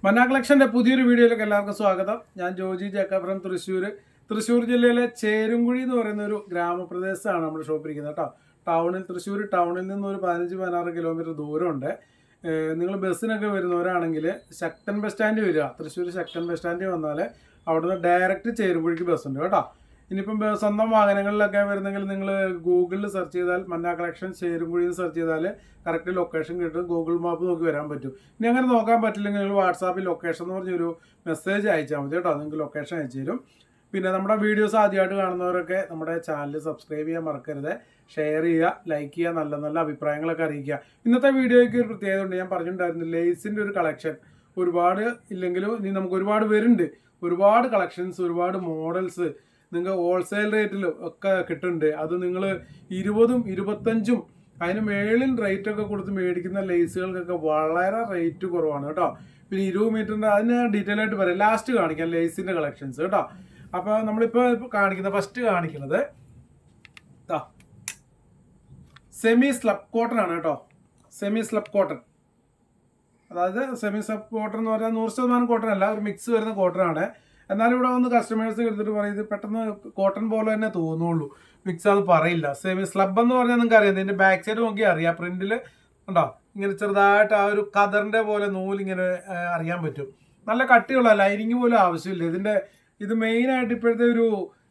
മന്ന കളക്ഷൻ്റെ പുതിയൊരു വീഡിയോയിലേക്ക് എല്ലാവർക്കും സ്വാഗതം. ഞാൻ ജോജി ജേക്കബ് ഫ്രം തൃശ്ശൂർ ജില്ലയിലെ ചേരുംകുഴി എന്ന് പറയുന്ന ഒരു ഗ്രാമപ്രദേശത്താണ് നമ്മൾ ഷോപ്പിരിക്കുന്നത് കേട്ടോ. തൃശ്ശൂർ ടൗണിൽ നിന്ന് ഒരു 15-16 കിലോമീറ്റർ ദൂരമുണ്ട്. നിങ്ങൾ ബസ്സിനൊക്കെ വരുന്നവരാണെങ്കിൽ ശക്തൻ ബസ് സ്റ്റാൻഡ് വരിക. തൃശ്ശൂർ ശക്തൻ ബസ് സ്റ്റാൻഡിൽ വന്നാൽ അവിടുന്ന് ഡയറക്റ്റ് ചേരുംകുഴിക്ക് ബസ്സുണ്ട് കേട്ടോ. ഇനിയിപ്പം സ്വന്തം വാഹനങ്ങളിലൊക്കെ വരുന്നെങ്കിൽ നിങ്ങൾ ഗൂഗിളിൽ സെർച്ച് ചെയ്താൽ മന്ന കളക്ഷൻ ചേരുംകുഴിയിൽ സെർച്ച് ചെയ്താൽ കറക്റ്റ് ലൊക്കേഷൻ കിട്ടും. ഗൂഗിൾ മാപ്പ് നോക്കി വരാൻ പറ്റും. ഇനി അങ്ങനെ നോക്കാൻ പറ്റില്ലെങ്കിൽ നിങ്ങൾ വാട്സാപ്പിൽ ലൊക്കേഷൻ എന്ന് പറഞ്ഞൊരു മെസ്സേജ് അയച്ചാൽ മതി കേട്ടോ. നിങ്ങൾക്ക് ലൊക്കേഷൻ അയച്ചു തരും. പിന്നെ നമ്മുടെ വീഡിയോസ് ആദ്യമായിട്ട് കാണുന്നവരൊക്കെ നമ്മുടെ ചാനൽ സബ്സ്ക്രൈബ് ചെയ്യാൻ മറക്കരുത്. ഷെയർ ചെയ്യുക, ലൈക്ക് ചെയ്യുക, നല്ല നല്ല അഭിപ്രായങ്ങളൊക്കെ അറിയിക്കുക. ഇന്നത്തെ വീഡിയോയ്ക്ക് ഒരു പ്രത്യേകത ഉണ്ട്. ഞാൻ പറഞ്ഞിട്ടുണ്ടായിരുന്നു ലേസിൻ്റെ ഒരു കളക്ഷൻ ഒരുപാട് ഇല്ലെങ്കിലും ഇനി നമുക്ക് ഒരുപാട് വരുന്നുണ്ട്. ഒരുപാട് കളക്ഷൻസ്, ഒരുപാട് മോഡൽസ് നിങ്ങൾക്ക് ഹോൾസെയിൽ റേറ്റിലും ഒക്കെ കിട്ടുന്നുണ്ട്. അത് നിങ്ങൾ 20ഉം 25ഉം അതിന് മേളിൽ റേറ്റൊക്കെ കൊടുത്ത് മേടിക്കുന്ന ലേസുകൾക്കൊക്കെ വളരെ റേറ്റ് കുറവാണ് കേട്ടോ. പിന്നെ 20 മീറ്ററിൻ്റെ അതിന് ഡീറ്റെയിൽ ആയിട്ട് പറയാം, ലാസ്റ്റ് കാണിക്കാം ലേസിൻ്റെ കളക്ഷൻസ് കേട്ടോ. അപ്പോൾ നമ്മളിപ്പോൾ ഫസ്റ്റ് കാണിക്കുന്നത് സെമി സ്ലബ് കോട്ടൺ ആണ് കേട്ടോ. സെമി സ്ലബ് കോട്ടൺ, അതായത് സെമി സ്ലബ് കോട്ടൺ എന്ന് പറഞ്ഞാൽ 100% കോട്ടൺ അല്ല, ഒരു മിക്സ് വരുന്ന കോട്ടൺ ആണ്. എന്നാലും ഇവിടെ വന്ന് കസ്റ്റമേഴ്സ് എടുത്തിട്ട് പറയും ഇത് പെട്ടെന്ന് കോട്ടൺ പോലെ തന്നെ തോന്നുള്ളൂ, മിക്സ് അത് പറയില്ല. സെമി സ്ലബ് എന്ന് പറഞ്ഞാൽ നിങ്ങൾക്ക് അറിയാം, ഇതിൻ്റെ ബാക്ക് സൈഡ് നോക്കി അറിയാം. പ്രിന്റിൽ ഉണ്ടോ ഇങ്ങനെ ചെറുതായിട്ട് ആ ഒരു കതറിൻ്റെ പോലെ നൂലിങ്ങനെ അറിയാൻ പറ്റും. നല്ല കട്ടിയുള്ള ലൈനിങ് പോലും ആവശ്യമില്ല. ഇത് മെയിനായിട്ട് ഇപ്പോഴത്തെ ഒരു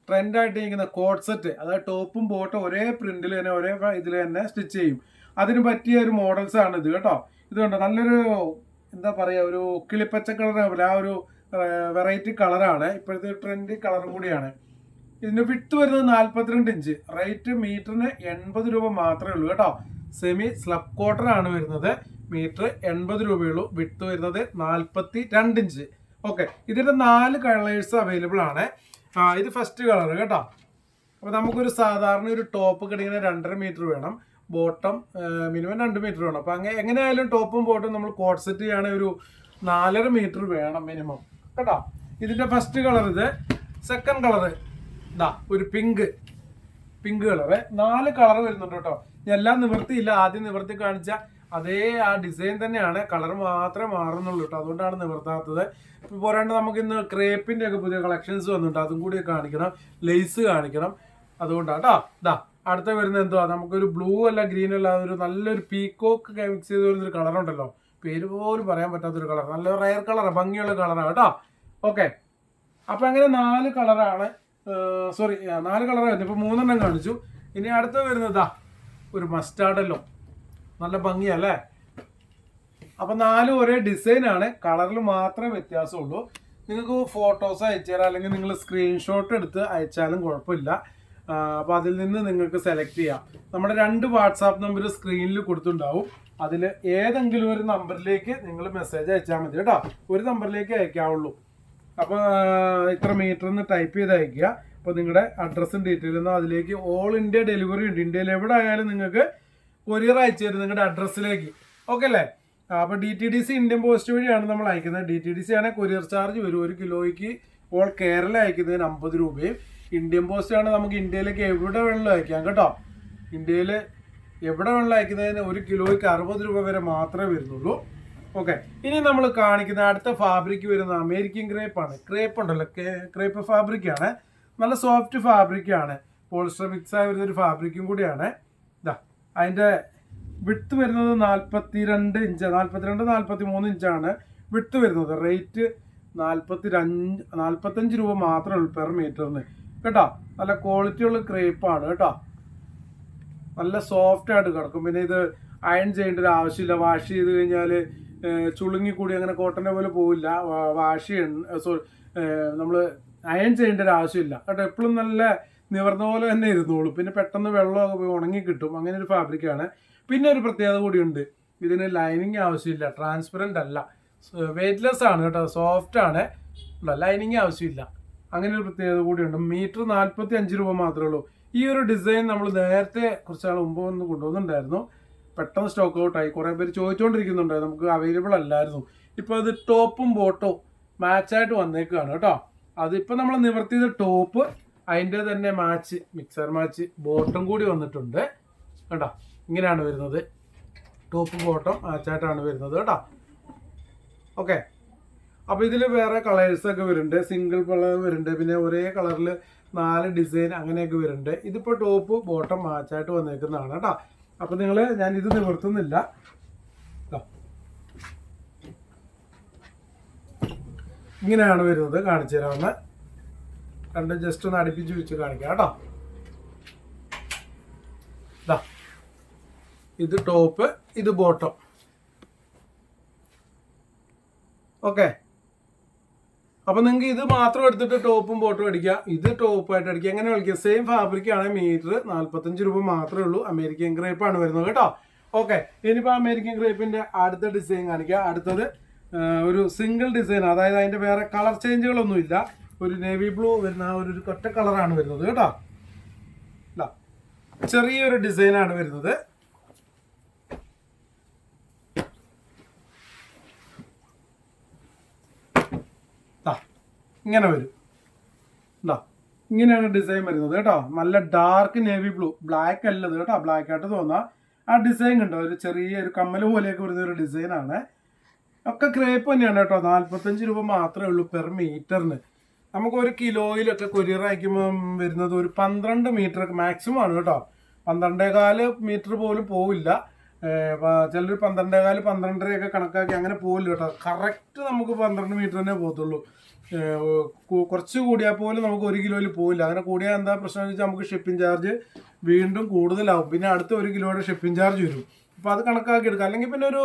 ട്രെൻഡായിട്ട് ഇരിക്കുന്ന കോട്ട് സെറ്റ്, അതായത് ടോപ്പും ബോട്ടും ഒരേ പ്രിന്റിൽ തന്നെ ഒരേ ഇതിൽ തന്നെ സ്റ്റിച്ച് ചെയ്യും. അതിന് പറ്റിയ ഒരു മോഡൽസ് ആണ് ഇത് കേട്ടോ. ഇതുകൊണ്ട് നല്ലൊരു എന്താ പറയുക, ഒരു കിളിപ്പച്ച കളർ, ആ ഒരു വെറൈറ്റി കളറാണ്. ഇപ്പോഴത്തെ ട്രെൻഡ് കളറും കൂടിയാണ്. ഇതിന്റെ വിട്ട് വരുന്നത് 42 ഇഞ്ച്. റേറ്റ് മീറ്ററിന് 80 രൂപ മാത്രമേ ഉള്ളൂ കേട്ടോ. സെമി സ്ലബ് കോട്ടൺ ആണ് വരുന്നത്. മീറ്റർ 80 രൂപയുള്ളൂ. വിട്ട് വരുന്നത് 42 ഇഞ്ച്. ഓക്കെ, ഇതിന്റെ 4 കളേഴ്സ് അവൈലബിൾ ആണ്. ഇത് ഫസ്റ്റ് കളർ കേട്ടോ. അപ്പോൾ നമുക്കൊരു സാധാരണ ഒരു ടോപ്പ് കിടക്കുന്ന 2.5 മീറ്റർ വേണം. ബോട്ടം മിനിമം 2 മീറ്റർ വേണം. അപ്പോൾ എങ്ങനെയായാലും ടോപ്പും ബോട്ടും നമ്മൾ കോട്ട് സെറ്റ് ചെയ്യുകയാണെങ്കിൽ ഒരു 4.5 മീറ്റർ വേണം മിനിമം കേട്ടോ. ഇതിന്റെ ഫസ്റ്റ് കളർ ഇത്. സെക്കൻഡ് കളർ ഒരു പിങ്ക് കളറ്. 4 കളർ വരുന്നുണ്ട് കേട്ടോ. എല്ലാം നിവർത്തിയില്ല, ആദ്യം നിവർത്തി കാണിച്ച അതേ ആ ഡിസൈൻ തന്നെയാണ്, കളർ മാത്രമേ മാറുന്നുള്ളൂ കേട്ടോ. അതുകൊണ്ടാണ് നിവർത്താത്തത്. ഇപ്പോൾ പോരാണ്ട് നമുക്ക് ഇന്ന് ക്രേപ്പിന്റെ ഒക്കെ പുതിയ കളക്ഷൻസ് വന്നിട്ടുണ്ട്, അതും കൂടി കാണിക്കണം. ലേസ് കാണിക്കണം, അതുകൊണ്ടാണ് കേട്ടോ. അടുത്ത വരുന്നത് എന്തുവാ, നമുക്കൊരു ബ്ലൂ അല്ല ഗ്രീൻ അല്ല, ഒരു നല്ലൊരു പീക്കോക്ക് മിക്സ് ചെയ്ത് വരുന്നൊരു കളറുണ്ടല്ലോ, പേര് പോലും പറയാൻ പറ്റാത്തൊരു കളർ. നല്ല റയർ കളറാണ്, ഭംഗിയുള്ള കളറാണ് കേട്ടോ. ഓക്കെ, അപ്പം അങ്ങനെ 4 കളറാണ്. 4 കളർ വരുന്നത്. ഇപ്പോൾ 3 കാണിച്ചു. ഇനി അടുത്ത വരുന്നതാ ഒരു മസ്റ്റാർഡല്ലോ, നല്ല ഭംഗിയല്ലേ. അപ്പം 4 ഒരേ ഡിസൈനാണ്, കളറിൽ മാത്രമേ വ്യത്യാസമുള്ളൂ. നിങ്ങൾക്ക് ഫോട്ടോസ് അയച്ചു തരാം, അല്ലെങ്കിൽ നിങ്ങൾ സ്ക്രീൻഷോട്ട് എടുത്ത് അയച്ചാലും കുഴപ്പമില്ല. അപ്പോൾ അതിൽ നിന്ന് നിങ്ങൾക്ക് സെലക്ട് ചെയ്യാം. നമ്മുടെ 2 വാട്സാപ്പ് നമ്പർ സ്ക്രീനിൽ കൊടുത്തിട്ടുണ്ടാവും. അതിൽ ഏതെങ്കിലും ഒരു നമ്പറിലേക്ക് നിങ്ങൾ മെസ്സേജ് അയച്ചാൽ മതി കേട്ടോ. ഒരു നമ്പറിലേക്ക് അയക്കാവുള്ളൂ. അപ്പോൾ ഇത്ര മീറ്ററിന്ന് ടൈപ്പ് ചെയ്ത് അയക്കുക. അപ്പോൾ നിങ്ങളുടെ അഡ്രസ്സും ഡീറ്റെയിലും അതിലേക്ക് ഓൾ ഇന്ത്യ ഡെലിവറി ഉണ്ട്. ഇന്ത്യയിൽ എവിടെ ആയാലും നിങ്ങൾക്ക് കൊറിയർ അയച്ചു തരും നിങ്ങളുടെ അഡ്രസ്സിലേക്ക്. ഓക്കെ അല്ലേ? അപ്പോൾ DTDC ഇന്ത്യൻ പോസ്റ്റ് വഴിയാണ് നമ്മൾ അയക്കുന്നത്. DTDC ആണെങ്കിൽ കൊറിയർ ചാർജ് വരും. 1 കിലോയ്ക്ക് ഓൾ കേരള അയക്കുന്നതിന് 50 രൂപയും. ഇന്ത്യൻ പോസ്റ്റ് ആണ് നമുക്ക് ഇന്ത്യയിലേക്ക് എവിടെ വേണമെങ്കിലും അയക്കാം കേട്ടോ. ഇന്ത്യയിൽ എവിടെ വേണമെങ്കിലും അയക്കുന്നതിന് 1 കിലോയ്ക്ക് 60 രൂപ വരെ മാത്രമേ വരുന്നുള്ളൂ. ഓക്കെ, ഇനി നമ്മൾ കാണിക്കുന്ന അടുത്ത ഫാബ്രിക് വരുന്ന അമേരിക്കൻ ക്രേപ്പാണ്. ക്രേപ്പ് ഉണ്ടല്ലോ, ക്രേപ്പ് ഫാബ്രിക്കാണ്. നല്ല സോഫ്റ്റ് ഫാബ്രിക്കാണ്. പോളിസ്റ്റർ മിക്സ് ആയി വരുന്നൊരു ഫാബ്രിക്കും കൂടിയാണ്. അതിൻ്റെ വിട്ട് വരുന്നത് 42 ഇഞ്ച്, 43 ഇഞ്ചാണ് വിട്ട് വരുന്നത്. റേറ്റ് 45 രൂപ മാത്രമേ ഉള്ളൂ പെർ മീറ്ററിന് കേട്ടോ. നല്ല ക്വാളിറ്റിയുള്ള ക്രേപ്പാണ് കേട്ടോ. നല്ല സോഫ്റ്റ് ആയിട്ട് കിടക്കും. പിന്നെ ഇത് അയൺ ചെയ്യേണ്ട ഒരു ആവശ്യമില്ല. വാഷ് ചെയ്ത് കഴിഞ്ഞാൽ ചുളുങ്ങിക്കൂടി അങ്ങനെ കോട്ടനെ പോലെ പോവില്ല. നമ്മൾ അയൺ ചെയ്യേണ്ട ഒരു ആവശ്യമില്ല കേട്ടോ. എപ്പോഴും നല്ല നിവർന്ന പോലെ തന്നെ ഇരുന്നോളൂ. പിന്നെ പെട്ടെന്ന് വെള്ളമൊക്കെ പോയി ഉണങ്ങി കിട്ടും. അങ്ങനെ ഒരു ഫാബ്രിക്കാണ്. പിന്നെ ഒരു പ്രത്യേകത കൂടിയുണ്ട്, ഇതിന് ലൈനിങ് ആവശ്യമില്ല, ട്രാൻസ്പെറൻ്റ് അല്ല, വെയ്റ്റ്ലെസ് ആണ് കേട്ടോ, സോഫ്റ്റ് ആണ്, ലൈനിങ് ആവശ്യമില്ല. അങ്ങനെ ഒരു പ്രത്യേകത കൂടിയുണ്ട്. മീറ്റർ 45 രൂപ മാത്രമേ ഉള്ളൂ. ഈ ഒരു ഡിസൈൻ നമ്മൾ നേരത്തെ കുറച്ച് നാൾ മുമ്പ് ഒന്ന് കൊണ്ടുവന്നിട്ടുണ്ടായിരുന്നു. പെട്ടെന്ന് സ്റ്റോക്ക് ഔട്ടായി. കുറേ പേര് ചോദിച്ചുകൊണ്ടിരിക്കുന്നുണ്ടായിരുന്നു, നമുക്ക് അവൈലബിൾ അല്ലായിരുന്നു. ഇപ്പോൾ അത് ടോപ്പും ബോട്ടും മാച്ചായിട്ട് വന്നേക്കുകയാണ് കേട്ടോ. അതിപ്പോൾ നമ്മൾ നിവർത്തിയത് ടോപ്പ്, അതിൻ്റെ തന്നെ മാച്ച്, മിക്സർ മാച്ച് ബോട്ടും കൂടി വന്നിട്ടുണ്ട് കേട്ടോ. ഇങ്ങനെയാണ് വരുന്നത്. ടോപ്പ് ബോട്ടം മാച്ചായിട്ടാണ് വരുന്നത് കേട്ടോ. ഓക്കെ, അപ്പോൾ ഇതിൽ വേറെ കളേഴ്സൊക്കെ വരുന്നുണ്ട്, സിംഗിൾ കളർ വരുന്നുണ്ട്, പിന്നെ ഒരേ കളറിൽ 4 ഡിസൈൻ അങ്ങനെയൊക്കെ വരുന്നുണ്ട്. ഇതിപ്പോൾ ടോപ്പ് ബോട്ടം മാച്ചായിട്ട് വന്നേക്കുന്നതാണ് കേട്ടോ. അപ്പോൾ ഞാൻ ഇത് നിവർത്തുന്നില്ല. ഇങ്ങനെയാണ് വരുന്നത്, കാണിച്ചു തരാവുന്ന രണ്ടും ജസ്റ്റ് ഒന്ന് അടുപ്പിച്ച് വെച്ച് കാണിക്കാം കേട്ടോ. ഇത് ടോപ്പ്, ഇത് ബോട്ടം. ഓക്കെ, അപ്പം നിങ്ങൾക്ക് ഇത് മാത്രം എടുത്തിട്ട് ടോപ്പും ബോട്ടും അടിക്കാം, ഇത് ടോപ്പായിട്ട് അടിക്കാം, എങ്ങനെ കളിക്കാം. സെയിം ഫാബ്രിക് ആണ്, മീറ്റർ 45 രൂപ മാത്രമേ ഉള്ളൂ. അമേരിക്കൻ ക്രേപ്പാണ് വരുന്നത് കേട്ടോ. ഓക്കെ, ഇനിയിപ്പോൾ അമേരിക്കൻ ക്രേപ്പിൻ്റെ അടുത്ത ഡിസൈൻ കാണിക്കുക. അടുത്തത് ഒരു സിംഗിൾ ഡിസൈൻ, അതായത് അതിൻ്റെ വേറെ കളർ ചേഞ്ചുകളൊന്നുമില്ല. ഒരു നേവി ബ്ലൂ വരുന്ന ഒരു ഒറ്റ കളറാണ് വരുന്നത് കേട്ടോ. ചെറിയൊരു ഡിസൈനാണ് വരുന്നത്. ഇങ്ങനെ വരും. ഇങ്ങനെയാണ് ഡിസൈൻ വരുന്നത് കേട്ടോ. നല്ല ഡാർക്ക് നേവി ബ്ലൂ, ബ്ലാക്ക് അല്ലത് കേട്ടോ, ബ്ലാക്ക് ആയിട്ട് തോന്നാം. ആ ഡിസൈൻ കണ്ടോ, ഒരു ചെറിയൊരു കമ്മൽ പോലെയൊക്കെ വരുന്ന ഒരു ഡിസൈനാണ്. ഒക്കെ ക്രേപ്പ് തന്നെയാണ് കേട്ടോ. 45 രൂപ മാത്രമേ ഉള്ളൂ പെർ മീറ്ററിന്. നമുക്ക് 1 കിലോയിലൊക്കെ കൊറിയർ അയക്കുമ്പോൾ വരുന്നത് ഒരു 12 മീറ്റർ മാക്സിമം ആണ് കേട്ടോ. 12.25 മീറ്റർ പോലും പോവില്ല. ചിലർ 12.25 12.5 കണക്കാക്കി അങ്ങനെ പോകില്ല കേട്ടോ. കറക്റ്റ് നമുക്ക് 12 മീറ്റർ തന്നെ പോകത്തുള്ളൂ. കുറച്ച് കൂടിയാൽ പോലും നമുക്ക് 1 കിലോയിൽ പോവില്ല. അങ്ങനെ കൂടിയാൽ എന്താ പ്രശ്നം എന്ന് വെച്ചാൽ നമുക്ക് ഷിപ്പിംഗ് ചാർജ് വീണ്ടും കൂടുതലാവും. പിന്നെ അടുത്ത 1 കിലോയുടെ ഷിപ്പിംഗ് ചാർജ് വരും. അപ്പോൾ അത് കണക്കാക്കി എടുക്കുക. അല്ലെങ്കിൽ പിന്നെ ഒരു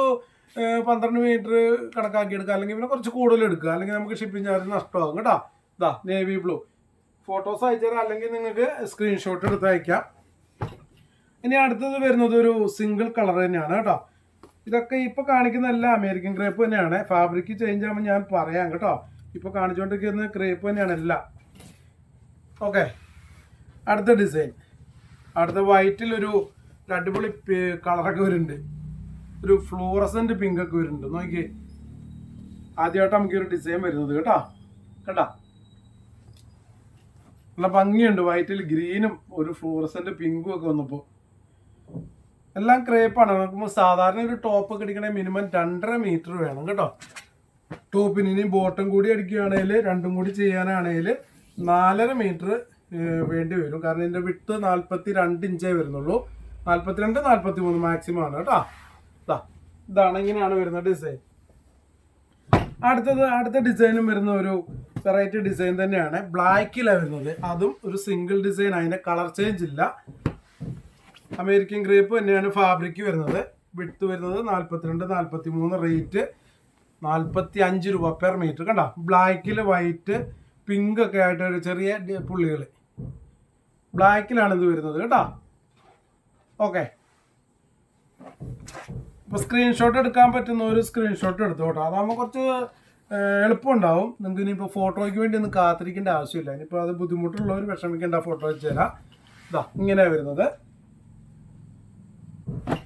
12 മീറ്റർ കണക്കാക്കി എടുക്കുക, അല്ലെങ്കിൽ പിന്നെ കുറച്ച് കൂടുതൽ എടുക്കുക, അല്ലെങ്കിൽ നമുക്ക് ഷിപ്പിംഗ് ചാർജ് നഷ്ടമാകും കേട്ടോ. നേവി ബ്ലൂ ഫോട്ടോസ് അയച്ചുതരാം, അല്ലെങ്കിൽ നിങ്ങൾക്ക് സ്ക്രീൻഷോട്ട് എടുത്ത് അയക്കാം. ഇനി അടുത്തത് വരുന്നത് ഒരു സിംഗിൾ കളർ തന്നെയാണ് കേട്ടോ. ഇതൊക്കെ ഇപ്പോൾ കാണിക്കുന്ന എല്ലാം അമേരിക്കൻ ക്രേപ്പ് തന്നെയാണ്. ഫാബ്രിക് ചേഞ്ച് ആകുമ്പോൾ ഞാൻ പറയാം കേട്ടോ. ഇപ്പോൾ കാണിച്ചുകൊണ്ടിരിക്കുന്ന ക്രേപ്പ് തന്നെയാണ് എല്ലാം. ഓക്കെ, അടുത്ത ഡിസൈൻ. അടുത്ത വൈറ്റിലൊരു അടിപൊളി കളറൊക്കെ വരുന്നുണ്ട്. ഒരു ഫ്ലൂറസെന്റ് പിങ്ക് ഒക്കെ വരുന്നുണ്ട്. നോക്കിയേ, ആദ്യമായിട്ട് നമുക്ക് ഒരു ഡിസൈൻ വരുന്നത് കേട്ടോ. കേട്ടോ, നല്ല ഭംഗിയുണ്ട്. വൈറ്റിൽ ഗ്രീനും ഒരു ഫ്ലൂറസെന്റ് പിങ്കും ഒക്കെ വന്നപ്പോൾ എല്ലാം ക്രേപ്പാണ്. നമുക്ക് സാധാരണ ഒരു ടോപ്പ് ഒക്കെ അടിക്കണേ മിനിമം 2.5 മീറ്റർ വേണം കേട്ടോ ടോപ്പിന്. ഇനി ബോട്ടം കൂടി അടിക്കുകയാണെങ്കിൽ, രണ്ടും കൂടി ചെയ്യാനാണെങ്കിൽ 4.5 മീറ്റർ വേണ്ടി വരും. കാരണം ഇതിൻ്റെ വിട്ട് 42 ഇഞ്ചേ വരുന്നുള്ളൂ. 42 43 മാക്സിമം ആണ് കേട്ടോ. ഇതാണ്, ഇങ്ങനെയാണ് വരുന്ന ഡിസൈൻ. അടുത്ത ഡിസൈനും വരുന്ന ഒരു വെറൈറ്റി ഡിസൈൻ തന്നെയാണ്. ബ്ലാക്കിലാണ് വരുന്നത്. അതും ഒരു സിംഗിൾ ഡിസൈൻ, അതിൻ്റെ കളർ ചേഞ്ച് ഇല്ല. അമേരിക്കൻ ക്രേപ്പ് തന്നെയാണ് ഫാബ്രിക് വരുന്നത്. വിട്ട് വരുന്നത് 42 43, റേറ്റ് 45 രൂപ പെർ മീറ്റർ. കണ്ടോ, ബ്ലാക്കിൽ വൈറ്റ് പിങ്ക് ഒക്കെ ആയിട്ട് ഒരു ചെറിയ പുള്ളികൾ ബ്ലാക്കിലാണ് ഇത് വരുന്നത് കേട്ടോ. ഓക്കെ, അപ്പോൾ സ്ക്രീൻഷോട്ട് എടുക്കാൻ പറ്റുന്ന ഒരു സ്ക്രീൻഷോട്ട് എടുത്തു കേട്ടോ. അതാകുമ്പോൾ കുറച്ച് എളുപ്പമുണ്ടാവും. നിങ്ങൾക്ക് ഇനിയിപ്പോൾ ഫോട്ടോയ്ക്ക് വേണ്ടി ഒന്നും കാത്തിരിക്കേണ്ട ആവശ്യമില്ല. ഇനിയിപ്പോൾ അത് ബുദ്ധിമുട്ടുള്ളവർ വിഷമിക്കേണ്ട, ഫോട്ടോ വെച്ച് തരാം. ഇങ്ങനെയാണ് വരുന്നത്.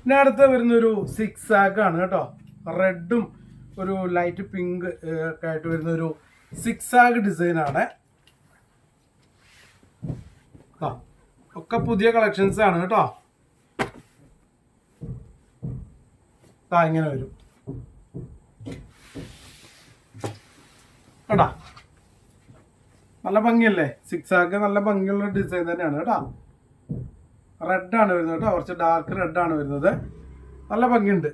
പിന്നെ അടുത്ത് വരുന്നൊരു 6 ആക്കാണ് കേട്ടോ. റെഡും ഒരു ലൈറ്റ് പിങ്ക് ഒക്കെ ആയിട്ട് വരുന്ന ഒരു 6 ആഗ് ഡിസൈനാണ്. ഒക്കെ പുതിയ കളക്ഷൻസ് ആണ് കേട്ടോ. ഇങ്ങനെ വരും കേട്ടാ. നല്ല ഭംഗിയല്ലേ? 6 ആക്ക് നല്ല ഭംഗിയുള്ള ഡിസൈൻ തന്നെയാണ് കേട്ടോ. റെഡാണ് വരുന്നത് കേട്ടോ, കുറച്ച് ഡാർക്ക് റെഡാണ് വരുന്നത്. നല്ല ഭംഗിയുണ്ട്.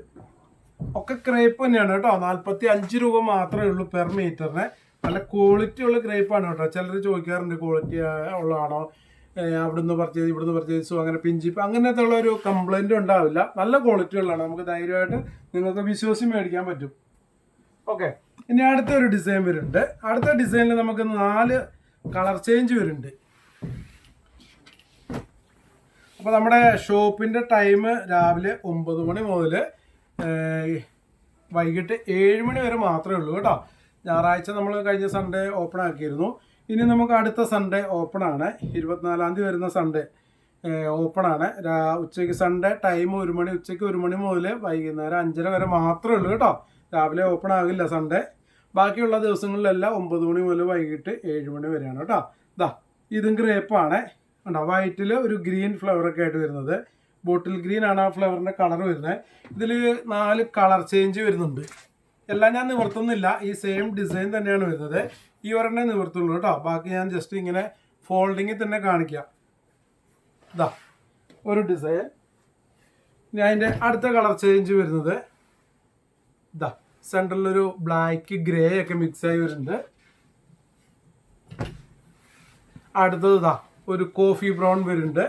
ഒക്കെ ക്രേപ്പ് തന്നെയാണ് കേട്ടോ. 45 രൂപ മാത്രമേ ഉള്ളൂ പെർ മീറ്ററിന്. നല്ല ക്വാളിറ്റി ഉള്ള ക്രേപ്പാണ് കേട്ടോ. ചിലർ ചോദിക്കാറുണ്ട് ക്വാളിറ്റി ഉള്ളതാണോ, അവിടുന്ന് പർച്ചേസ് ഇവിടുന്ന് പർച്ചേസോ, അങ്ങനെ പിഞ്ചിപ്പ് അങ്ങനത്തെ ഉള്ള ഒരു കംപ്ലൈൻറ്റും ഉണ്ടാവില്ല. നല്ല ക്വാളിറ്റി ഉള്ളതാണ്. നമുക്ക് ധൈര്യമായിട്ട് നിങ്ങൾക്ക് വിശ്വസിച്ച് മേടിക്കാൻ പറ്റും. ഓക്കെ, ഇനി അടുത്തൊരു ഡിസൈൻ വരുന്നുണ്ട്. അടുത്ത ഡിസൈനിൽ നമുക്ക് 4 കളർ ചേഞ്ച് വരുന്നുണ്ട്. അപ്പോൾ നമ്മുടെ ഷോപ്പിൻ്റെ ടൈം രാവിലെ 9 മണി മുതൽ വൈകിട്ട് 7 മണി വരെ മാത്രമേ ഉള്ളൂ കേട്ടോ. ഞായറാഴ്ച നമ്മൾ കഴിഞ്ഞ സൺഡേ ഓപ്പൺ ആക്കിയിരുന്നു. ഇനി നമുക്ക് അടുത്ത സൺഡേ ഓപ്പൺ ആണ്. 24-ാം തീയതി വരുന്ന സൺഡേ ഓപ്പൺ ആണ്. ഉച്ചയ്ക്ക് സൺഡേ ടൈം 1 മണി, ഉച്ചയ്ക്ക് 1 മണി മുതൽ വൈകുന്നേരം 5:30 വരെ മാത്രമേ ഉള്ളൂ കേട്ടോ. രാവിലെ ഓപ്പൺ ആകില്ല സൺഡേ. ബാക്കിയുള്ള ദിവസങ്ങളിലെല്ലാം 9 മണി മുതൽ വൈകിട്ട് 7 മണി വരെയാണ് കേട്ടോ. ഇതും ഗ്രേപ്പാണ്. ഉണ്ടോ, വൈറ്റിൽ ഒരു ഗ്രീൻ ഫ്ലവറൊക്കെ ആയിട്ട് വരുന്നത്. ബോട്ടിൽ ഗ്രീൻ ആണ് ആ ഫ്ലവറിൻ്റെ കളർ വരുന്നത്. ഇതിൽ 4 കളർ ചേഞ്ച് വരുന്നുണ്ട്. എല്ലാം ഞാൻ നിവർത്തുന്നില്ല, ഈ സെയിം ഡിസൈൻ തന്നെയാണ് വരുന്നത്. ഈ ഒരെണ്ണേ നിവർത്തുള്ളൂ കേട്ടോ. ബാക്കി ഞാൻ ജസ്റ്റ് ഇങ്ങനെ ഫോൾഡിങ്ങിൽ തന്നെ കാണിക്കാം. ഇതാ ഒരു ഡിസൈൻ. ഇനി അതിൻ്റെ അടുത്ത കളർ ചേഞ്ച് വരുന്നത് ഇതാ സെൻട്രലിലൊരു ബ്ലാക്ക് ഗ്രേ ഒക്കെ മിക്സ് ആയി വരുന്നുണ്ട്. അടുത്തത് ഇതാ ഒരു കോഫി ബ്രൗൺ വരുന്നുണ്ട്.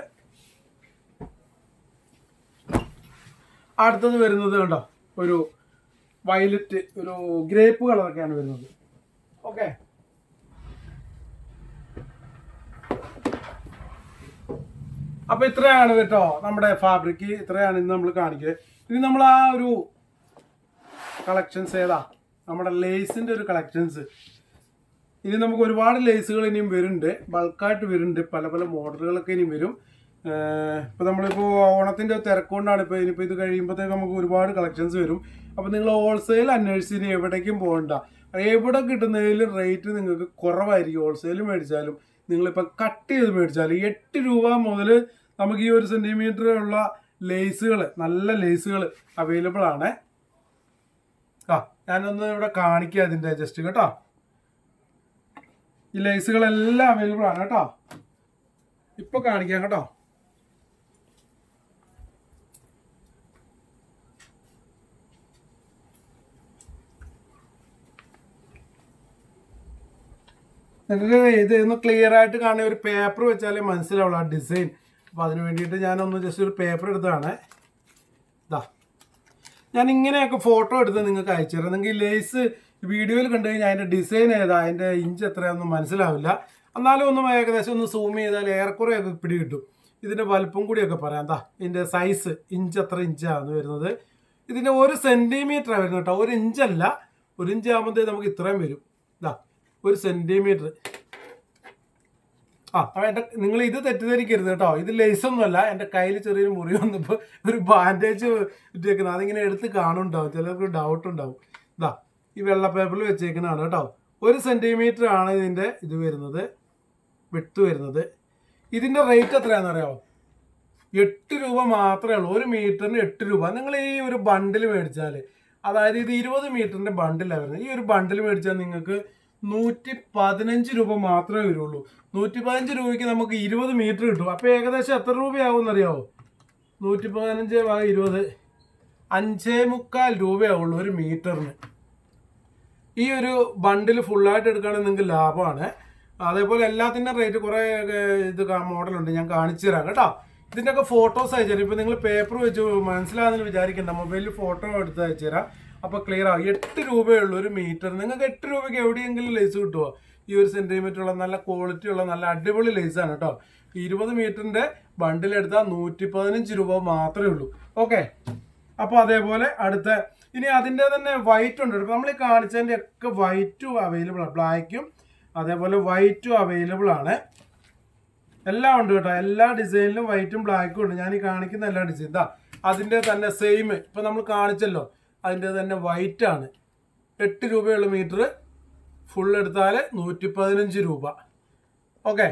അടുത്തത് വരുന്നത് കണ്ടോ ഒരു വയലറ്റ്, ഒരു ഗ്രേപ്പ് കളറൊക്കെയാണ് വരുന്നത്. ഓക്കെ, അപ്പൊ ഇത്രയാണ് കേട്ടോ നമ്മുടെ ഫാബ്രിക്. ഇത്രയാണ് ഇന്ന് നമ്മൾ കാണിക്കുന്നത്. ഇനി നമ്മൾ ആ ഒരു കളക്ഷൻസ് ഏതാ, നമ്മുടെ ലേസിന്റെ ഒരു കളക്ഷൻസ്. ഇനി നമുക്ക് ഒരുപാട് ലേസുകൾ ഇനിയും വരുന്നുണ്ട്, ബൾക്കായിട്ട് വരുന്നുണ്ട്, പല പല മോഡലുകളൊക്കെ ഇനിയും വരും. ഇപ്പോൾ നമ്മളിപ്പോൾ ഓണത്തിൻ്റെ തിരക്കൊണ്ടാണ് ഇപ്പോൾ ഇനിയിപ്പോൾ ഇത് കഴിയുമ്പോഴത്തേക്ക് നമുക്ക് ഒരുപാട് കളക്ഷൻസ് വരും. അപ്പോൾ നിങ്ങൾ ഹോൾസെയിൽ അന്വേഷിച്ചിന് എവിടേക്കും പോകണ്ട. എവിടെ കിട്ടുന്നതിലും റേറ്റ് നിങ്ങൾക്ക് കുറവായിരിക്കും. ഹോൾസെയിൽ മേടിച്ചാലും നിങ്ങളിപ്പോൾ കട്ട് ചെയ്ത് മേടിച്ചാലും 8 രൂപ മുതൽ നമുക്ക് ഈ 1 സെൻറ്റിമീറ്റർ ഉള്ള ലേസുകൾ, നല്ല ലേസുകൾ അവൈലബിൾ ആണ്. ഞാനൊന്ന് ഇവിടെ കാണിക്കാം അതിൻ്റെ ജസ്റ്റ് കേട്ടോ. ഈ ലേസുകളെല്ലാം അവൈലബിൾ ആണ് കേട്ടോ. ഇപ്പോൾ കാണിക്കാം കേട്ടോ. നിങ്ങൾക്ക് ഇത് ഒന്ന് ക്ലിയർ ആയിട്ട് കാണുന്ന ഒരു പേപ്പർ വെച്ചാലേ മനസ്സിലാവുള്ളൂ ആ ഡിസൈൻ. അപ്പോൾ അതിന് വേണ്ടിയിട്ട് ഞാനൊന്ന് ജസ്റ്റ് ഒരു പേപ്പർ എടുത്തതാണ്. ഇതാ ഞാൻ ഇങ്ങനെയൊക്കെ ഫോട്ടോ എടുത്ത് നിങ്ങൾക്ക് അയച്ചു തരാം. നിങ്ങൾക്ക് ലേസ് വീഡിയോയിൽ കണ്ടു കഴിഞ്ഞാൽ അതിൻ്റെ ഡിസൈൻ ഏതാ, അതിൻ്റെ ഇഞ്ച് എത്രയാണെന്നും മനസ്സിലാവില്ല. എന്നാലും ഒന്നും ഏകദേശം ഒന്ന് സൂം ചെയ്താൽ ഏറെക്കുറെയൊക്കെ പിടി കിട്ടും. ഇതിൻ്റെ വലുപ്പം കൂടിയൊക്കെ പറയാം. എന്താ ഇതിൻ്റെ സൈസ്, ഇഞ്ച് എത്ര ഇഞ്ചാണ് വരുന്നത്. ഇതിൻ്റെ 1 സെൻറ്റിമീറ്ററാണ് വരുന്നത് കേട്ടോ, 1 ഇഞ്ചല്ല. 1 ഇഞ്ച് ആകുമ്പോഴത്തേ നമുക്ക് ഇത്രയും വരും. ഇതാ 1 സെൻറ്റിമീറ്റർ. നിങ്ങൾ ഇത് തെറ്റിദ്ധരിക്കരുത് കേട്ടോ, ഇത് ലേസൊന്നുമല്ല. എൻ്റെ കയ്യിൽ ചെറിയൊരു മുറി വന്നപ്പോൾ ഒരു ബാൻഡേജ് ഇട്ടേക്കുന്നത്, അതിങ്ങനെ എടുത്ത് കാണുന്നുണ്ടാവും, ചിലർക്ക് ഡൗട്ട് ഉണ്ടാവും. ഇതാ ഈ വെള്ള പേപ്പറിൽ വെച്ചേക്കുന്നതാണ് കേട്ടോ. 1 സെൻറ്റിമീറ്റർ ആണ് ഇതിൻ്റെ ഇത് വരുന്നത്, വിട്ട് വരുന്നത്. ഇതിൻ്റെ റേറ്റ് എത്രയാണെന്ന് അറിയാമോ? 8 രൂപ മാത്രമേ ഉള്ളൂ. 1 മീറ്ററിന് 8 രൂപ. നിങ്ങൾ ഈ ഒരു ബണ്ടിൽ മേടിച്ചാൽ, അതായത് ഇത് 20 മീറ്ററിൻ്റെ ബണ്ടിലാണ് വരുന്നത്. ഈ ഒരു ബണ്ടിൽ മേടിച്ചാൽ നിങ്ങൾക്ക് 115 രൂപ മാത്രമേ വരുള്ളൂ. 115 രൂപയ്ക്ക് നമുക്ക് 20 മീറ്റർ കിട്ടും. അപ്പോൾ ഏകദേശം എത്ര രൂപയാവും എന്നറിയാമോ? 115 × 20 5.25 രൂപയാവുള്ളൂ 1 മീറ്ററിന്. ഈ ഒരു ബണ്ടിൽ ഫുള്ളായിട്ട് എടുക്കുകയാണെങ്കിൽ നിങ്ങൾക്ക് ലാഭമാണ്. അതേപോലെ എല്ലാത്തിൻ്റെ റേറ്റ് കുറേ ഇത് മോഡലുണ്ട്, ഞാൻ കാണിച്ചു തരാം കേട്ടോ. ഇതിൻ്റെയൊക്കെ ഫോട്ടോസ് അയച്ചു തരാം. ഇപ്പോൾ നിങ്ങൾ പേപ്പർ വെച്ച് മനസ്സിലാകുന്നതിന് വിചാരിക്കേണ്ട, മൊബൈലിൽ ഫോട്ടോ എടുത്ത് അയച്ചു തരാം. അപ്പോൾ ക്ലിയർ ആവും. 8 രൂപയുള്ളൂ 1 മീറ്റർ. നിങ്ങൾക്ക് 8 രൂപയ്ക്ക് എവിടെയെങ്കിലും ലേസ് കിട്ടുമോ? ഈ 1 സെൻറ്റിമീറ്റർ ഉള്ള നല്ല ക്വാളിറ്റി ഉള്ള നല്ല അടിപൊളി ലേസാണ് കേട്ടോ. 20 മീറ്ററിൻ്റെ ബണ്ടിലെടുത്താൽ 115 രൂപ മാത്രമേ ഉള്ളൂ. ഓക്കെ, അപ്പോൾ അതേപോലെ അടുത്ത ഇനി അതിൻ്റെ തന്നെ വൈറ്റ് ഉണ്ട്. ഇപ്പോൾ നമ്മൾ ഈ കാണിച്ചതിൻ്റെ ഒക്കെ വൈറ്റും അവൈലബിൾ ആണ്, ബ്ലാക്കും അതേപോലെ വൈറ്റും അവൈലബിൾ ആണ്. എല്ലാം ഉണ്ട് കേട്ടോ, എല്ലാ ഡിസൈനിലും വൈറ്റും ബ്ലാക്കും ഉണ്ട്. ഞാൻ ഈ കാണിക്കുന്ന എല്ലാ ഡിസൈൻ ഇതാ അതിൻ്റെ തന്നെ സെയിം. ഇപ്പം നമ്മൾ കാണിച്ചല്ലോ, അതിൻ്റെ തന്നെ വൈറ്റ് ആണ്. 8 രൂപയുള്ള മീറ്റർ, ഫുൾ എടുത്താൽ 115 രൂപ. ഓക്കെ,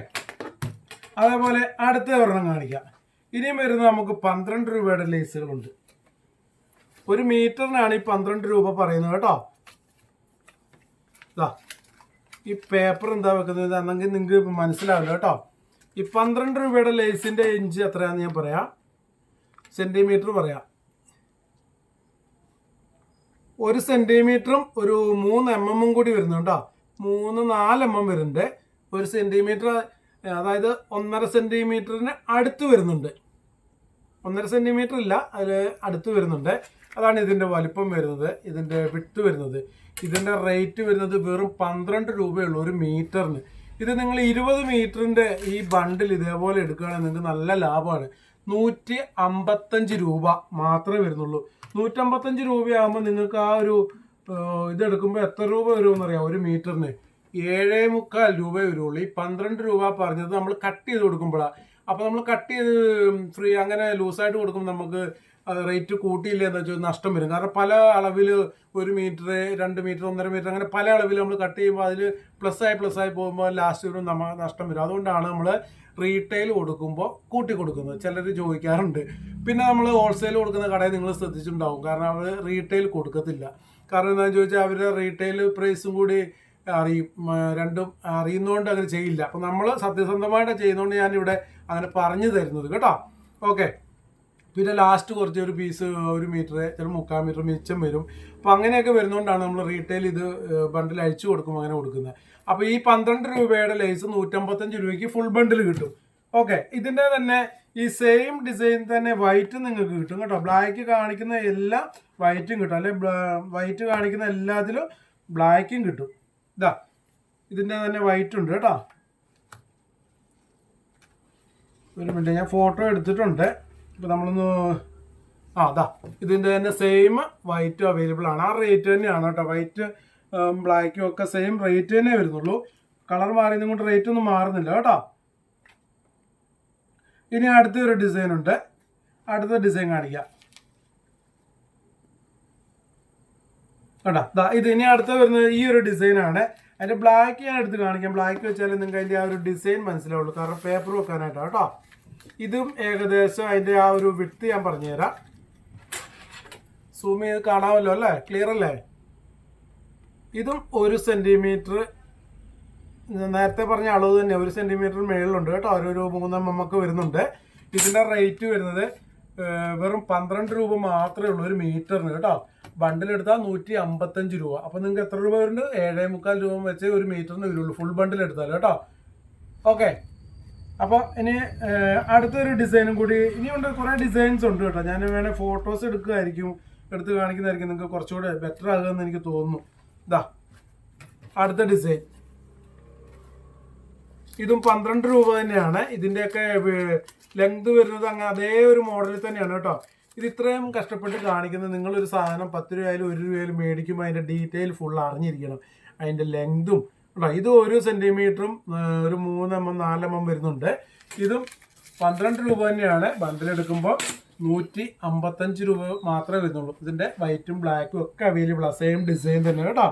അതേപോലെ അടുത്ത ഒരെണ്ണം കാണിക്കാം. ഇനിയും വരുന്നത് നമുക്ക് 12 രൂപയുടെ ലേസുകളുണ്ട്. 1 മീറ്ററിനാണ് ഈ 12 രൂപ പറയുന്നത് കേട്ടോ. ഇതാ ഈ പേപ്പർ എന്താ വെക്കുന്നത് എന്നെങ്കിൽ നിങ്ങൾക്ക് മനസ്സിലാവില്ല കേട്ടോ. ഈ 12 രൂപയുടെ ലേസിൻ്റെ ഇഞ്ച് എത്രയാണെന്ന് ഞാൻ പറയാം, സെൻറ്റിമീറ്റർ പറയാം. 1 സെൻറ്റിമീറ്ററും ഒരു 3 mm കൂടി വരുന്നുണ്ടോ, 3-4 mm വരുന്നുണ്ട്. 1 സെൻറ്റിമീറ്റർ അതായത് 1.5 സെൻറ്റിമീറ്ററിന് അടുത്ത് വരുന്നുണ്ട്. 1.5 സെൻറ്റിമീറ്റർ ഇല്ല, അതിൽ അടുത്ത് വരുന്നുണ്ട്. അതാണ് ഇതിൻ്റെ വലിപ്പം വരുന്നത്, ഇതിൻ്റെ വിട്ട് വരുന്നത്. ഇതിൻ്റെ റേറ്റ് വരുന്നത് വെറും 12 രൂപയുള്ളൂ 1 മീറ്ററിന്. ഇത് നിങ്ങൾ 20 മീറ്ററിൻ്റെ ഈ ബണ്ടിൽ ഇതേപോലെ എടുക്കുകയാണെങ്കിൽ നിങ്ങൾക്ക് നല്ല ലാഭമാണ്. 155 രൂപ മാത്രമേ വരുന്നുള്ളൂ. 155 രൂപയാകുമ്പോൾ നിങ്ങൾക്ക് ആ ഒരു ഇതെടുക്കുമ്പോൾ എത്ര രൂപ വരുമെന്നറിയാം? 1 മീറ്ററിന് 7.25 രൂപ വരുള്ളൂ. ഈ 12 രൂപ പറഞ്ഞത് നമ്മൾ കട്ട് ചെയ്ത് കൊടുക്കുമ്പോഴാണ്. അപ്പോൾ നമ്മൾ കട്ട് ചെയ്ത് ഫ്രീ അങ്ങനെ ലൂസായിട്ട് കൊടുക്കുമ്പോൾ നമുക്ക് റേറ്റ് കൂട്ടിയില്ല എന്ന് വെച്ചാൽ നഷ്ടം വരും. കാരണം പല അളവിൽ 1 മീറ്റർ 2 മീറ്റർ 1.5 മീറ്റർ അങ്ങനെ പല അളവിൽ നമ്മൾ കട്ട് ചെയ്യുമ്പോൾ അതിൽ പ്ലസ്സായി പോകുമ്പോൾ ലാസ്റ്റ് ഒരു നഷ്ടം വരും. അതുകൊണ്ടാണ് നമ്മൾ റീറ്റെയിൽ കൊടുക്കുമ്പോൾ കൂട്ടി കൊടുക്കുന്നത്. ചിലർ ചോദിക്കാറുണ്ട്. പിന്നെ നമ്മൾ ഹോൾസെയിൽ കൊടുക്കുന്ന കടയിൽ നിങ്ങൾ ശ്രദ്ധിച്ചിട്ടുണ്ടാവും, കാരണം അവർ റീറ്റെയിൽ കൊടുക്കത്തില്ല. കാരണം എന്താണെന്ന് ചോദിച്ചാൽ അവരുടെ റീറ്റെയിൽ പ്രൈസും കൂടി അറിയും, രണ്ടും അറിയുന്നതുകൊണ്ട് അങ്ങനെ ചെയ്യില്ല. അപ്പം നമ്മൾ സത്യസന്ധമായിട്ട് ചെയ്യുന്നതുകൊണ്ട് ഞാനിവിടെ അങ്ങനെ പറഞ്ഞു തരുന്നത് കേട്ടോ. ഓക്കെ, പിന്നെ ലാസ്റ്റ് കുറച്ച് ഒരു പീസ് 1 മീറ്റർ ചില 3/4 മീറ്റർ മിച്ചം വരും. അപ്പോൾ അങ്ങനെയൊക്കെ വരുന്നതുകൊണ്ടാണ് നമ്മൾ റീറ്റെയിൽ ഇത് ബണ്ടിൽ അയച്ചു കൊടുക്കുമ്പോൾ അങ്ങനെ കൊടുക്കുന്നത്. അപ്പോൾ ഈ 12 രൂപയുടെ ലേസ് 155 രൂപയ്ക്ക് ഫുൾ ബണ്ടിൽ കിട്ടും. ഓക്കെ, ഇതിൻ്റെ തന്നെ ഈ സെയിം ഡിസൈൻ തന്നെ വൈറ്റ് നിങ്ങൾക്ക് കിട്ടും കേട്ടോ. ബ്ലാക്ക് കാണിക്കുന്ന എല്ലാ വൈറ്റും കിട്ടും, അല്ലെ വൈറ്റ് കാണിക്കുന്ന എല്ലാത്തിലും ബ്ലാക്കും കിട്ടും. ഇതാ ഇതിൻ്റെ തന്നെ വൈറ്റ് ഉണ്ട് കേട്ടോ. ഒരു മിനിറ്റ്, ഞാൻ ഫോട്ടോ എടുത്തിട്ടുണ്ട്. ഇപ്പോൾ നമ്മളൊന്ന് അതാ ഇതിൻ്റെ തന്നെ സെയിം വൈറ്റും അവൈലബിൾ ആണ്. ആ റേറ്റ് തന്നെയാണ് കേട്ടോ. വൈറ്റ് ബ്ലാക്കും ഒക്കെ സെയിം റേറ്റ് തന്നെ വരുന്നുള്ളൂ. കളർ മാറിയതും കൊണ്ട് റേറ്റ് ഒന്നും മാറുന്നില്ല കേട്ടോ. ഇനി അടുത്തൊരു ഡിസൈൻ ഉണ്ട്, അടുത്ത ഡിസൈൻ കാണിക്കാം കേട്ടോ. ഇത് ഇനി അടുത്ത വരുന്നത് ഈ ഒരു ഡിസൈനാണ്. അതിൻ്റെ ബ്ലാക്ക് ഞാൻ എടുത്ത് കാണിക്കാം. ബ്ലാക്ക് വെച്ചാൽ നിങ്ങൾക്ക് അതിൻ്റെ ആ ഒരു ഡിസൈൻ മനസ്സിലാവുള്ളൂ, കാരണം പേപ്പർ വെക്കാനായിട്ടാണ് കേട്ടോ. ഇതും ഏകദേശം അതിൻ്റെ ആ ഒരു വിഡ്ത്ത് ഞാൻ പറഞ്ഞുതരാം. സൂം ചെയ്ത് കാണാമല്ലോ അല്ലേ, ക്ലിയർ അല്ലേ? ഇതും 1 സെൻറ്റിമീറ്റർ, നേരത്തെ പറഞ്ഞ അളവ് തന്നെ 1 സെൻറ്റിമീറ്റർ മേളിലുണ്ട് കേട്ടോ. ഒരു 3 mm വരുന്നുണ്ട്. ഇതിൻ്റെ റേറ്റ് വരുന്നത് വെറും 12 രൂപ മാത്രമേ ഉള്ളൂ 1 മീറ്ററിന് കേട്ടോ. ബണ്ടിലെടുത്താൽ 155 രൂപ. അപ്പോൾ നിങ്ങൾക്ക് എത്ര രൂപ വരുന്നുണ്ട്? 7.25 രൂപ വെച്ച് 1 മീറ്ററിന് വരുള്ളൂ ഫുൾ ബണ്ടിലെടുത്താൽ കേട്ടോ. ഓക്കെ, അപ്പോൾ ഇനി അടുത്തൊരു ഡിസൈനും കൂടി ഇനിയുണ്ട്. കുറേ ഡിസൈൻസ് ഉണ്ട് കേട്ടോ. ഞാൻ വേണേൽ ഫോട്ടോസ് എടുത്ത് കാണിക്കുന്നതായിരിക്കും നിങ്ങൾക്ക് കുറച്ചുകൂടെ ബെറ്റർ ആകുമെന്ന് എനിക്ക് തോന്നുന്നു. ഇതാ അടുത്ത ഡിസൈൻ, ഇതും 12 രൂപ തന്നെയാണ്. ഇതിൻ്റെയൊക്കെ ലെങ്ത് വരുന്നത് അങ്ങനെ അതേ ഒരു മോഡലിൽ തന്നെയാണ് കേട്ടോ. ഇത് ഇത്രയും കഷ്ടപ്പെട്ട് കാണിക്കുന്നത്, നിങ്ങളൊരു സാധനം 10 രൂപയായാലും 1 രൂപയായാലും മേടിക്കുമ്പോൾ അതിൻ്റെ ഡീറ്റെയിൽ ഫുൾ അറിഞ്ഞിരിക്കണം, അതിൻ്റെ ലെങ്തും കേട്ടോ. ഇത് 1 സെൻറ്റിമീറ്ററും ഒരു 3 mm 4 mm വരുന്നുണ്ട്. ഇതും 12 രൂപ തന്നെയാണ്. ബണ്ടിലെടുക്കുമ്പോൾ 155 രൂപ മാത്രമേ വരുന്നുള്ളൂ. ഇതിൻ്റെ വൈറ്റും ബ്ലാക്കും ഒക്കെ അവൈലബിൾ ആണ്, സെയിം ഡിസൈൻ തന്നെ കേട്ടോ.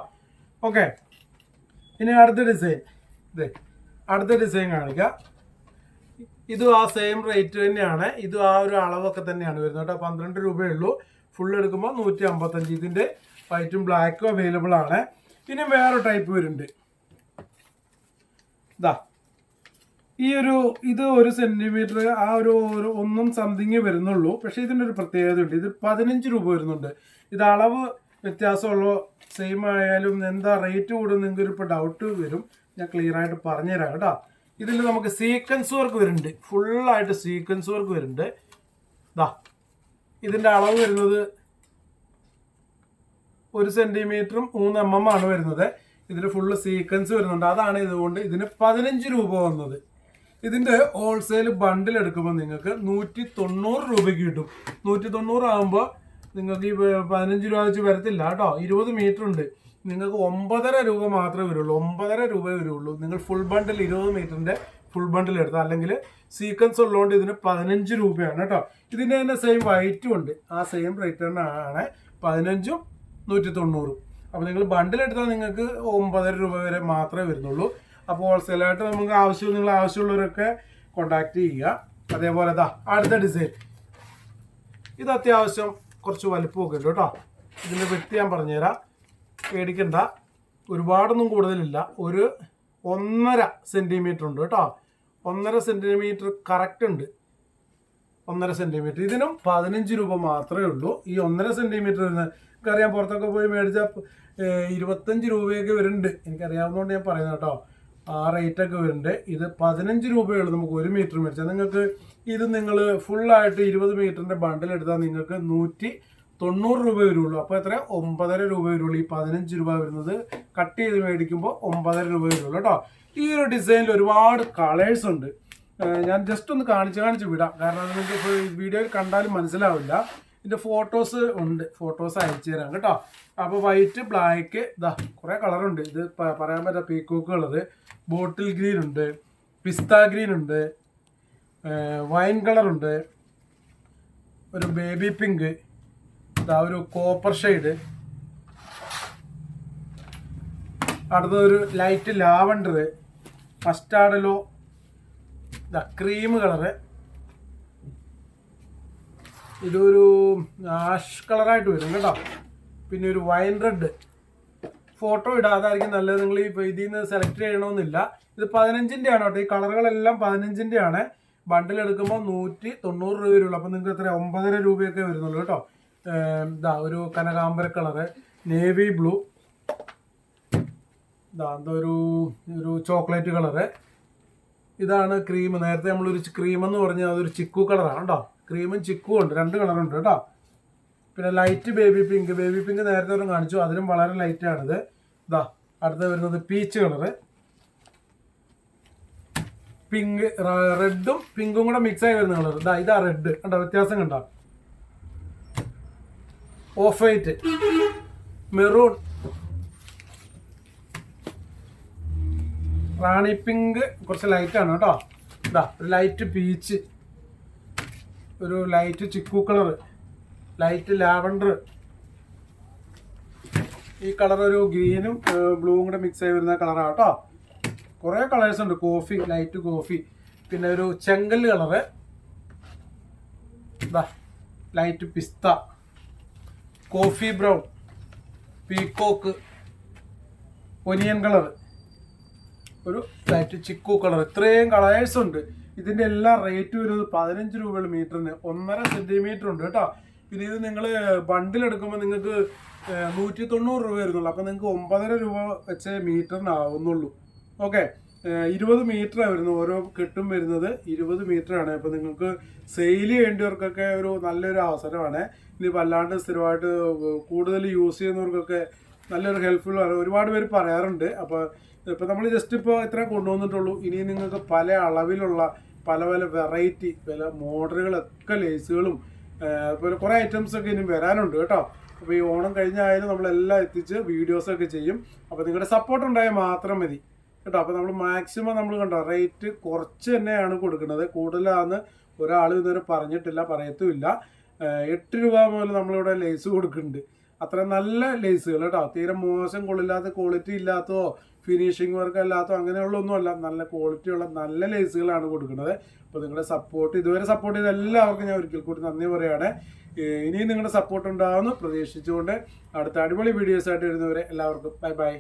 ഓക്കെ, ഇനി അടുത്ത ഡിസൈൻ കാണിക്കാം. ഇതും ആ സെയിം റേറ്റ് തന്നെയാണ്. ഇതും ആ ഒരു അളവൊക്കെ തന്നെയാണ് വരുന്നത് കേട്ടോ. 12 രൂപയേ ഉള്ളൂ. ഫുൾ എടുക്കുമ്പോൾ 155. ഇതിൻ്റെ വൈറ്റും ബ്ലാക്കും അവൈലബിൾ ആണ്. ഇനി വേറെ ടൈപ്പ് വരുന്നുണ്ട്. ഇതാ ഇത് 1 സെൻറ്റിമീറ്റർ ആ ഒരു 1 സംതിങ് വരുന്നുള്ളൂ. പക്ഷേ ഇതിൻ്റെ ഒരു പ്രത്യേകത ഉണ്ട്. ഇത് 15 രൂപ വരുന്നുണ്ട്. ഇത് അളവ് വ്യത്യാസമുള്ള സെയിം ആയാലും എന്താ റേറ്റ് കൂടും നിങ്ങൾക്ക് ഇപ്പോൾ ഡൗട്ട് വരും. ഞാൻ ക്ലിയർ ആയിട്ട് പറഞ്ഞുതരാം കേട്ടോ. ഇതിൽ നമുക്ക് സീക്വൻസ് വർക്ക് വരുന്നുണ്ട്, ഫുള്ളായിട്ട് സീക്വൻസ് വർക്ക് വരുന്നുണ്ട്. ഇതാ ഇതിൻ്റെ അളവ് വരുന്നത് 1 സെൻറ്റിമീറ്ററും 3 mm ആണ് വരുന്നത്. ഇതിൽ ഫുള്ള് സീക്വൻസ് വരുന്നുണ്ട്. അതാണ് ഇതുകൊണ്ട് ഇതിന് 15 രൂപ വന്നത്. ഇതിൻ്റെ ഹോൾസെയിൽ ബണ്ടിൽ എടുക്കുമ്പോൾ നിങ്ങൾക്ക് 190 രൂപയ്ക്ക് കിട്ടും. 190 ആകുമ്പോൾ നിങ്ങൾക്ക് ഈ 15 രൂപ വെച്ച് വരത്തില്ല കേട്ടോ. 20 മീറ്റർ ഉണ്ട്. നിങ്ങൾക്ക് 9.5 രൂപ മാത്രമേ വരുള്ളൂ. 9.5 രൂപയെ വരുള്ളൂ നിങ്ങൾ ഫുൾ ബണ്ടിൽ 20 മീറ്ററിൻ്റെ ഫുൾ ബണ്ടിൽ എടുത്താൽ. അല്ലെങ്കിൽ സീക്വൻസ് ഉള്ളതുകൊണ്ട് ഇതിന് 15 രൂപയാണ് കേട്ടോ. ഇതിൻ്റെ തന്നെ സെയിം വൈറ്റും ഉണ്ട്. ആ സെയിം റേറ്റ് തന്നെയാണ് 15ഉം 190. അപ്പോൾ നിങ്ങൾ ബണ്ടിലെടുത്താൽ നിങ്ങൾക്ക് 9.5 രൂപ വരെ മാത്രമേ വരുന്നുള്ളൂ. അപ്പോൾ ഹോൾസെയിലായിട്ട് നമുക്ക് നിങ്ങൾ ആവശ്യമുള്ളവരൊക്കെ കോണ്ടാക്ട് ചെയ്യുക. അതേപോലെ അടുത്ത ഡിസൈൻ, ഇത് അത്യാവശ്യം കുറച്ച് വലിപ്പമൊക്കെ ഉണ്ട് കേട്ടോ. ഇതിൻ്റെ വിഡ്ത്ത് ഞാൻ പറഞ്ഞുതരാം, പേടിക്കണ്ട. ഒരുപാടൊന്നും കൂടുതലില്ല, ഒരു 1.5 സെൻറ്റിമീറ്റർ ഉണ്ട് കേട്ടോ. 1.5 സെൻറ്റിമീറ്റർ കറക്റ്റ് ഉണ്ട്. 1.5 സെൻറ്റിമീറ്റർ. ഇതിനും 15 രൂപ മാത്രമേ ഉള്ളൂ. ഈ 1.5 സെൻറ്റിമീറ്റർ വരുന്നത് എനിക്കറിയാം. പുറത്തൊക്കെ പോയി മേടിച്ചാൽ 25 രൂപയൊക്കെ വരുന്നുണ്ട്. എനിക്കറിയാവുന്നതുകൊണ്ട് ഞാൻ പറയുന്നത് കേട്ടോ. ആ റേറ്റൊക്കെ വരുന്നുണ്ട്. ഇത് 15 രൂപയുള്ളൂ നമുക്ക് 1 മീറ്റർ മേടിച്ചാൽ. നിങ്ങൾക്ക് ഇത് നിങ്ങൾ ഫുള്ളായിട്ട് 20 മീറ്ററിൻ്റെ ബണ്ടിൽ എടുത്താൽ നിങ്ങൾക്ക് 190 രൂപ വരുള്ളൂ. അപ്പോൾ എത്ര? 9.5 രൂപ വരുള്ളൂ. ഈ 15 രൂപ വരുന്നത് കട്ട് ചെയ്ത് മേടിക്കുമ്പോൾ 9.5 രൂപ വരുള്ളൂ കേട്ടോ. ഈ ഒരു ഡിസൈനിൽ ഒരുപാട് കളേഴ്സ് ഉണ്ട്. ഞാൻ ജസ്റ്റ് ഒന്ന് കാണിച്ച് വിടാം, കാരണം നിങ്ങൾക്ക് വീഡിയോയിൽ കണ്ടാലും മനസ്സിലാവില്ല. ഇതിൻ്റെ ഫോട്ടോസ് ഉണ്ട്, ഫോട്ടോസ് അയച്ചു തരാം കേട്ടോ. അപ്പോൾ വൈറ്റ്, ബ്ലാക്ക്, കുറേ കളറുണ്ട്. ഇത് പറയാൻ പറ്റാ പീക്കോക്ക് കളർ, ബോട്ടിൽ ഗ്രീൻ ഉണ്ട്, പിസ്ത ഗ്രീൻ ഉണ്ട്, വൈൻ കളറുണ്ട്, ഒരു ബേബി പിങ്ക്, ഒരു കോപ്പർ ഷെയ്ഡ്, അടുത്തൊരു ലൈറ്റ് ലാവണ്ടർ, മസ്റ്റാർഡലോ, ക്രീം കളറ്, ഇതൊരു ആഷ് കളറായിട്ട് വരും കേട്ടോ. പിന്നെ ഒരു വൈൻ റെഡ്. ഫോട്ടോ ഇടാതായിരിക്കും നല്ലത്. നിങ്ങൾ ഈ ഇതിൽ നിന്ന് സെലക്ട് ചെയ്യണമെന്നില്ല. ഇത് 15-ൻ്റെ ആണ് കേട്ടോ. ഈ കളറുകളെല്ലാം 15-ൻ്റെ ആണ്. ബണ്ടിൽ എടുക്കുമ്പോൾ 190 രൂപ വരുള്ളൂ. അപ്പം നിങ്ങൾക്ക് എത്ര 9.5 രൂപയൊക്കെ വരുന്നുള്ളൂ കേട്ടോ. ഇതാ ഒരു കനകാംബര കളറ്, നേവി ബ്ലൂ, ഇതാ എന്തോ ഒരു ചോക്ലേറ്റ് കളറ്. ഇതാണ് ക്രീം. നേരത്തെ നമ്മളൊരു ക്രീം എന്ന് പറഞ്ഞാൽ അതൊരു ചിക്കു കളറാണ് കേട്ടോ. ക്രീമും ചിക്കും ഉണ്ട്, 2 കളറുണ്ട് കേട്ടോ. പിന്നെ light baby pink. Baby pink നേരത്തെ ഒന്നും കാണിച്ചു, അതിലും വളരെ ലൈറ്റാണിത്. ഇതാ അടുത്ത് വരുന്നത് പീച്ച് കളറ്, പിങ്ക്, റെഡും പിങ്കും കൂടെ മിക്സ് ആയി വരുന്ന കളർ. ഇതാ റെഡ് കണ്ടോ, വ്യത്യാസം കണ്ടോ. Off white, maroon, rani pink കുറച്ച് ലൈറ്റാണ് കേട്ടോ. ഇതാ ഒരു ലൈറ്റ് പീച്ച്, ഒരു light chikoo colour, light lavender. ഈ കളർ ഒരു ഗ്രീനും ബ്ലൂവും കൂടെ മിക്സ് ആയി വരുന്ന കളറാണ് കേട്ടോ. കുറേ കളേഴ്സ് ഉണ്ട്. കോഫി, ലൈറ്റ് കോഫി, പിന്നെ ഒരു ചെങ്കല്ല് കളറ്, ഇതാ light pista, coffee brown, peacock, onion colour, ഒരു ലൈറ്റ് ചിക്കു കളർ. ഇത്രയും കളേഴ്സ് ഉണ്ട്. ഇതിൻ്റെ എല്ലാം റേറ്റ് വരുന്നത് 15 രൂപയുള്ള മീറ്ററിന്. 1.5 സെൻറ്റിമീറ്റർ ഉണ്ട് കേട്ടോ. പിന്നെ ഇത് നിങ്ങൾ ബണ്ടിലെടുക്കുമ്പോൾ നിങ്ങൾക്ക് 190 രൂപ വരുന്നുള്ളൂ. അപ്പോൾ നിങ്ങൾക്ക് 9.5 രൂപ വെച്ച് മീറ്ററിനാവുന്നുള്ളൂ. ഓക്കെ, 20 മീറ്ററാണ് വരുന്നത്. ഓരോ കെട്ടും വരുന്നത് 20 മീറ്ററാണ്. അപ്പോൾ നിങ്ങൾക്ക് സെയിൽ ചെയ്യേണ്ടവർക്കൊക്കെ ഒരു നല്ലൊരു അവസരമാണ്. ഇനിയിപ്പോൾ അല്ലാണ്ട് സ്ഥിരമായിട്ട് കൂടുതൽ യൂസ് ചെയ്യുന്നവർക്കൊക്കെ നല്ലൊരു ഹെൽപ്ഫുൾ ആണ്. ഒരുപാട് പേര് പറയാറുണ്ട്. അപ്പോൾ ഇപ്പോൾ നമ്മൾ ജസ്റ്റ് ഇപ്പോൾ ഇത്ര കൊണ്ടുവന്നിട്ടുള്ളൂ. ഇനി നിങ്ങൾക്ക് പല അളവിലുള്ള പല വെറൈറ്റി മോഡലുകളൊക്കെ ലേസുകളും അതുപോലെ കുറേ ഐറ്റംസൊക്കെ ഇനി വരാനുണ്ട് കേട്ടോ. അപ്പോൾ ഈ ഓണം കഴിഞ്ഞായാലും നമ്മളെല്ലാം എത്തിച്ച് വീഡിയോസൊക്കെ ചെയ്യും. അപ്പോൾ നിങ്ങളുടെ സപ്പോർട്ട് ഉണ്ടായാൽ മാത്രം മതി കേട്ടോ. അപ്പോൾ നമ്മൾ മാക്സിമം നമ്മൾ കണ്ടോ റേറ്റ് കുറച്ച് തന്നെയാണ് കൊടുക്കുന്നത്. കൂടുതലാണെന്ന് ഒരാൾ ഇതുവരെ പറഞ്ഞിട്ടില്ല, പറയത്തുമില്ല. 8 രൂപ മുതൽ നമ്മളിവിടെ ലേസ് കൊടുക്കുന്നുണ്ട്. അത്ര നല്ല ലേസുകൾ കേട്ടോ. തീരെ മോശം കൊള്ളില്ലാത്ത, ക്വാളിറ്റി ഇല്ലാത്തതോ ഫിനിഷിങ് വർക്ക് അല്ലാത്തോ അങ്ങനെയുള്ളൊന്നുമല്ല. നല്ല ക്വാളിറ്റിയുള്ള നല്ല ലേസുകളാണ് കൊടുക്കുന്നത്. അപ്പോൾ നിങ്ങളുടെ സപ്പോർട്ട്, ഇതുവരെ സപ്പോർട്ട് ചെയ്ത എല്ലാവർക്കും ഞാൻ ഒരിക്കൽ കൂടി നന്ദി പറയുകയാണ്. ഇനിയും നിങ്ങളുടെ സപ്പോർട്ട് ഉണ്ടാകുമെന്ന് പ്രതീക്ഷിച്ചുകൊണ്ട് അടുത്ത അടിപൊളി വീഡിയോസായിട്ട് വരുന്നവരെ എല്ലാവർക്കും ബൈ ബൈ.